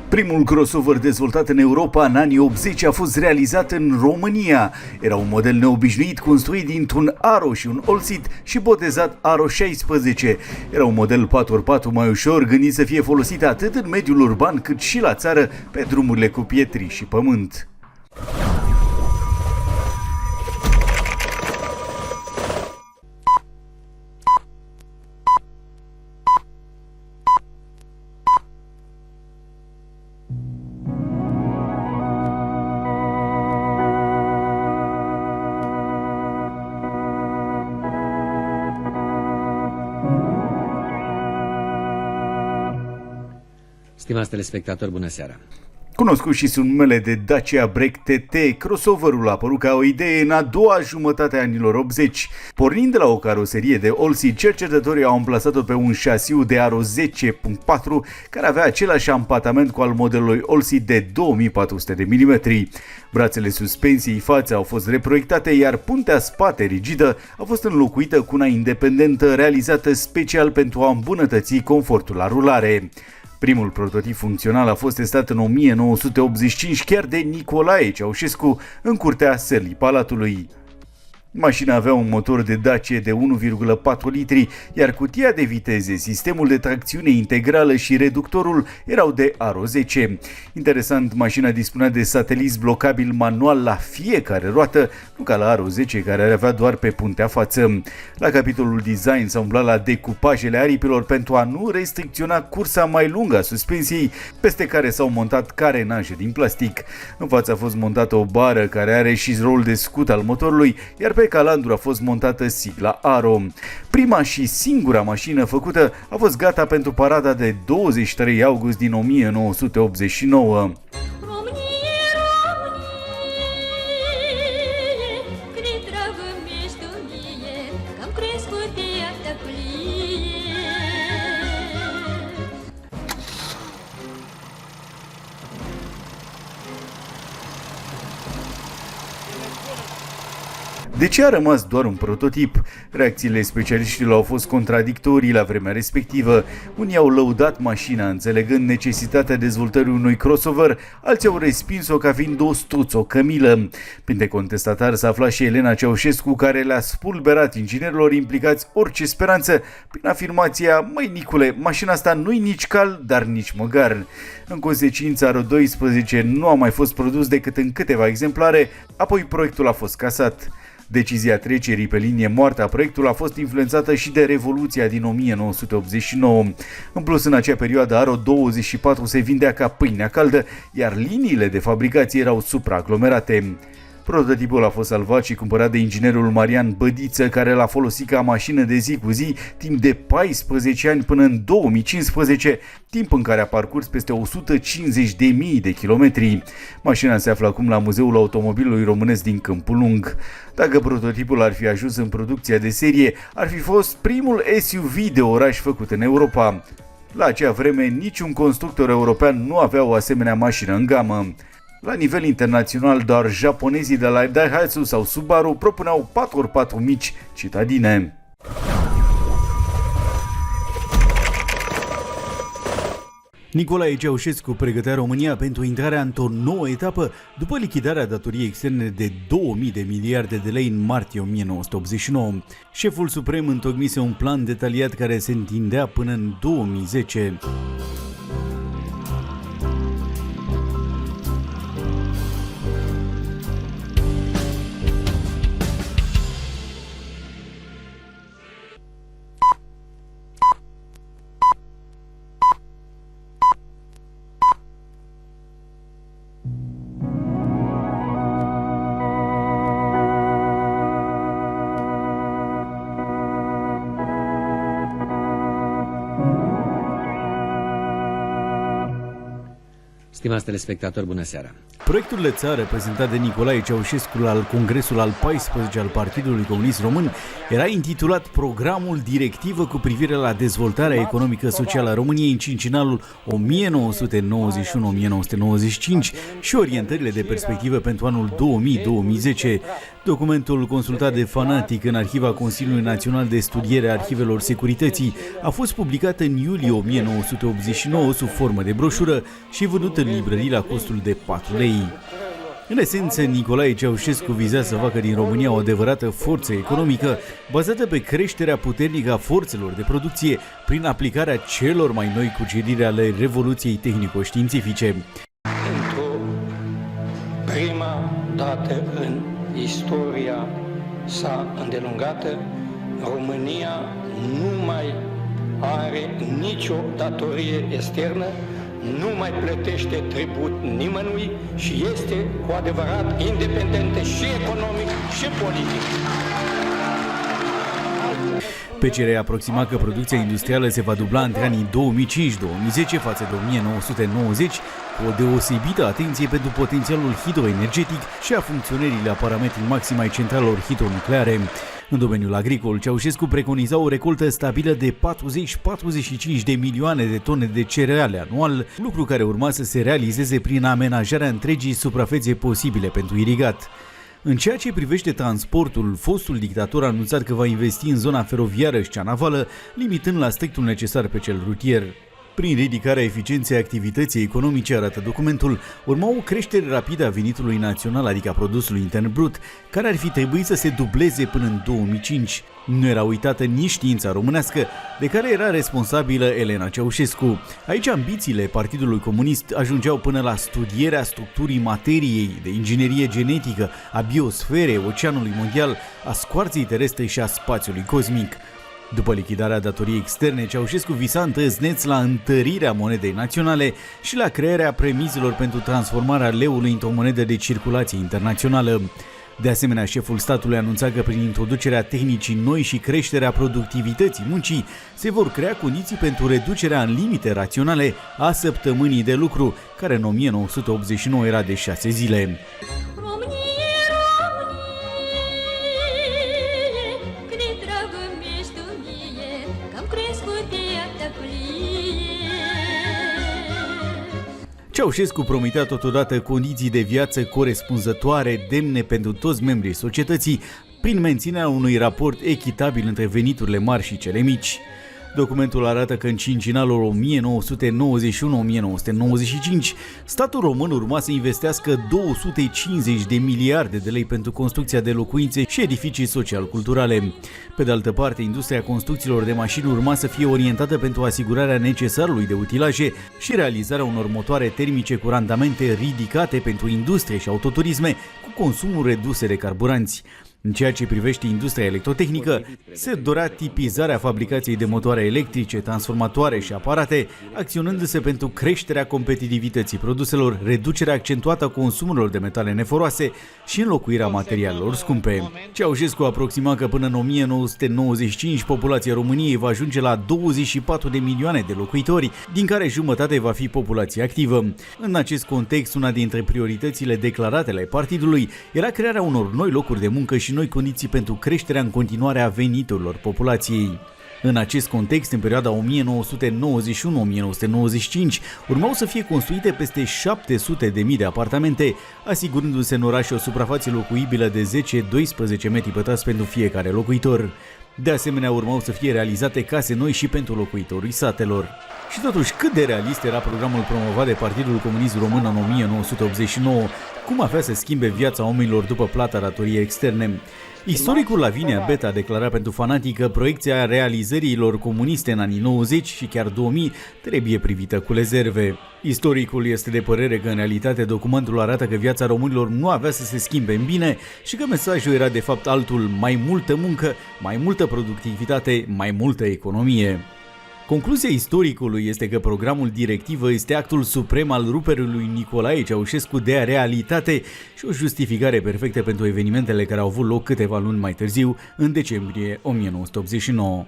Primul crossover dezvoltat în Europa în anii 80 a fost realizat în România. Era un model neobișnuit construit dintr-un Aro și un All-Seat și botezat Aro 16. Era un model 4x4 mai ușor, gândit să fie folosit atât în mediul urban cât și la țară, pe drumurile cu pietri și pământ. Stimați telespectatori, bună seara! Cunoscut și sub numele de Dacia Break TT, crossoverul a apărut ca o idee în a doua jumătate a anilor 80. Pornind de la o caroserie de All-Seat, cercetătorii au amplasat-o pe un șasiu de Aro 10.4, care avea același ampatament cu al modelului All-Seat de 2400 de mm. Brațele suspensiei față au fost reproiectate, iar puntea spate rigidă a fost înlocuită cu una independentă realizată special pentru a îmbunătăți confortul la rulare. Primul prototip funcțional a fost testat în 1985 chiar de Nicolae Ceaușescu în curtea sălii Palatului. Mașina avea un motor de Dacia de 1,4 litri, iar cutia de viteze, sistemul de tracțiune integrală și reductorul erau de Aro 10. Interesant, mașina dispunea de satelit blocabil manual la fiecare roată, nu ca la Aro 10, care avea doar pe puntea față. La capitolul design s-a umblat la decupajele aripilor pentru a nu restricționa cursa mai lungă a suspensiei, peste care s-au montat carenaje din plastic. În față a fost montată o bară care are și rol de scut al motorului, iar pe calandru a fost montată sigla Aro. Prima și singura mașină făcută a fost gata pentru parada de 23 august din 1989. De ce a rămas doar un prototip? Reacțiile specialiștilor au fost contradictorii la vremea respectivă. Unii au lăudat mașina înțelegând necesitatea dezvoltării unui crossover, alții au respins-o ca fiind o struță, o cămilă. Printre contestatari s-a aflat și Elena Ceaușescu, care le-a spulberat inginerilor implicați orice speranță prin afirmația: "Măi Nicule, mașina asta nu-i nici cal, dar nici măgar." În consecință, Aro 12 nu a mai fost produs decât în câteva exemplare, apoi proiectul a fost casat. Decizia trecerii pe linie moartă a proiectului a fost influențată și de Revoluția din 1989. În plus, în acea perioadă, Aro 24 se vindea ca pâinea caldă, iar liniile de fabricație erau supraaglomerate. Prototipul a fost salvat și cumpărat de inginerul Marian Bădiță, care l-a folosit ca mașină de zi cu zi timp de 14 ani până în 2015, timp în care a parcurs peste 150.000 de kilometri. Mașina se află acum la Muzeul Automobilului Românesc din Câmpul Lung. Dacă prototipul ar fi ajuns în producția de serie, ar fi fost primul SUV de oraș făcut în Europa. La acea vreme, niciun constructor european nu avea o asemenea mașină în gamă. La nivel internațional, doar japonezii de la Daihatsu sau Subaru propuneau 4x4 mici citadine. Nicolae Ceaușescu pregătea România pentru intrarea într-o nouă etapă după lichidarea datoriei externe de 2000 de miliarde de lei în martie 1989. Șeful suprem întocmise un plan detaliat care se întindea până în 2010. Stimați telespectatori, bună seara! Proiectul de țară prezentat de Nicolae Ceaușescu la Congresul al 14 al Partidului Comunist Român era intitulat Programul Directivă cu privire la dezvoltarea economică socială a României în cincinalul 1991-1995 și orientările de perspectivă pentru anul 2000-2010. Documentul consultat de Fanatic în arhiva Consiliului Național de Studiere a Arhivelor Securității a fost publicat în iulie 1989 sub formă de broșură și vândut în librării la costul de 4 lei. În esență, Nicolae Ceaușescu vizea să facă din România o adevărată forță economică bazată pe creșterea puternică a forțelor de producție prin aplicarea celor mai noi cuceriri ale Revoluției tehnico-științifice. Pentru prima dată în istoria sa îndelungată, România nu mai are nicio datorie externă, nu mai plătește tribut nimănui și este cu adevărat independentă și economic și politic. PCR aproxima că producția industrială se va dubla între anii 2005-2010 față de 1990, cu o deosebită atenție pentru potențialul hidroenergetic și a funcționării la parametrii maximi ai centralelor hidronucleare. În domeniul agricol, Ceaușescu preconiza o recoltă stabilă de 40-45 de milioane de tone de cereale anual, lucru care urma să se realizeze prin amenajarea întregii suprafețe posibile pentru irigat. În ceea ce privește transportul, fostul dictator a anunțat că va investi în zona feroviară și cea navală, limitând la strictul necesar pe cel rutier. Prin ridicarea eficienței activității economice, arată documentul, urma o creștere rapidă a venitului național, adică a produsului intern brut, care ar fi trebuit să se dubleze până în 2005. Nu era uitată nici știința românească, de care era responsabilă Elena Ceaușescu. Aici ambițiile Partidului Comunist ajungeau până la studierea structurii materiei, de inginerie genetică, a biosferei, oceanului mondial, a scoarței terestre și a spațiului cosmic. După lichidarea datoriei externe, Ceaușescu visa întârzneț la întărirea monedei naționale și la crearea premizelor pentru transformarea leului într-o monedă de circulație internațională. De asemenea, șeful statului anunța că prin introducerea tehnicii noi și creșterea productivității muncii se vor crea condiții pentru reducerea în limite raționale a săptămânii de lucru, care în 1989 era de 6 zile. Ceaușescu promitea totodată condiții de viață corespunzătoare, demne pentru toți membrii societății, prin menținerea unui raport echitabil între veniturile mari și cele mici. Documentul arată că în cincinalul 1991-1995, statul român urma să investească 250 de miliarde de lei pentru construcția de locuințe și edificii social-culturale. Pe de altă parte, industria construcțiilor de mașini urma să fie orientată pentru asigurarea necesarului de utilaje și realizarea unor motoare termice cu randamente ridicate pentru industrie și autoturisme cu consumuri reduse de carburanți. În ceea ce privește industria electrotehnică, se dorea tipizarea fabricației de motoare electrice, transformatoare și aparate, acționându-se pentru creșterea competitivității produselor, reducerea accentuată a consumurilor de metale neforoase și înlocuirea materialelor scumpe. Ceaușescu aproxima că până în 1995 populația României va ajunge la 24 de milioane de locuitori, din care jumătate va fi populație activă. În acest context, una dintre prioritățile declarate ale partidului era crearea unor noi locuri de muncă și noi condiții pentru creșterea în continuare a veniturilor populației. În acest context, în perioada 1991-1995, urmau să fie construite peste 700.000 de apartamente, asigurându-se în oraș o suprafață locuibilă de 10-12 metri pătrați pentru fiecare locuitor. De asemenea, urmau să fie realizate case noi și pentru locuitorii satelor. Și totuși, cât de realist era programul promovat de Partidul Comunist Român în 1989? Cum avea să schimbe viața oamenilor după plata datoriei externe? Istoricul Lavinia Beta a declarat pentru Fanatic că proiecția realizărilor comuniste în anii 90 și chiar 2000 trebuie privită cu rezerve. Istoricul este de părere că în realitate documentul arată că viața românilor nu avea să se schimbe în bine și că mesajul era de fapt altul: mai multă muncă, mai multă productivitate, mai multă economie. Concluzia istoricului este că programul directivă este actul suprem al ruperii lui Nicolae Ceaușescu de realitate și o justificare perfectă pentru evenimentele care au avut loc câteva luni mai târziu, în decembrie 1989.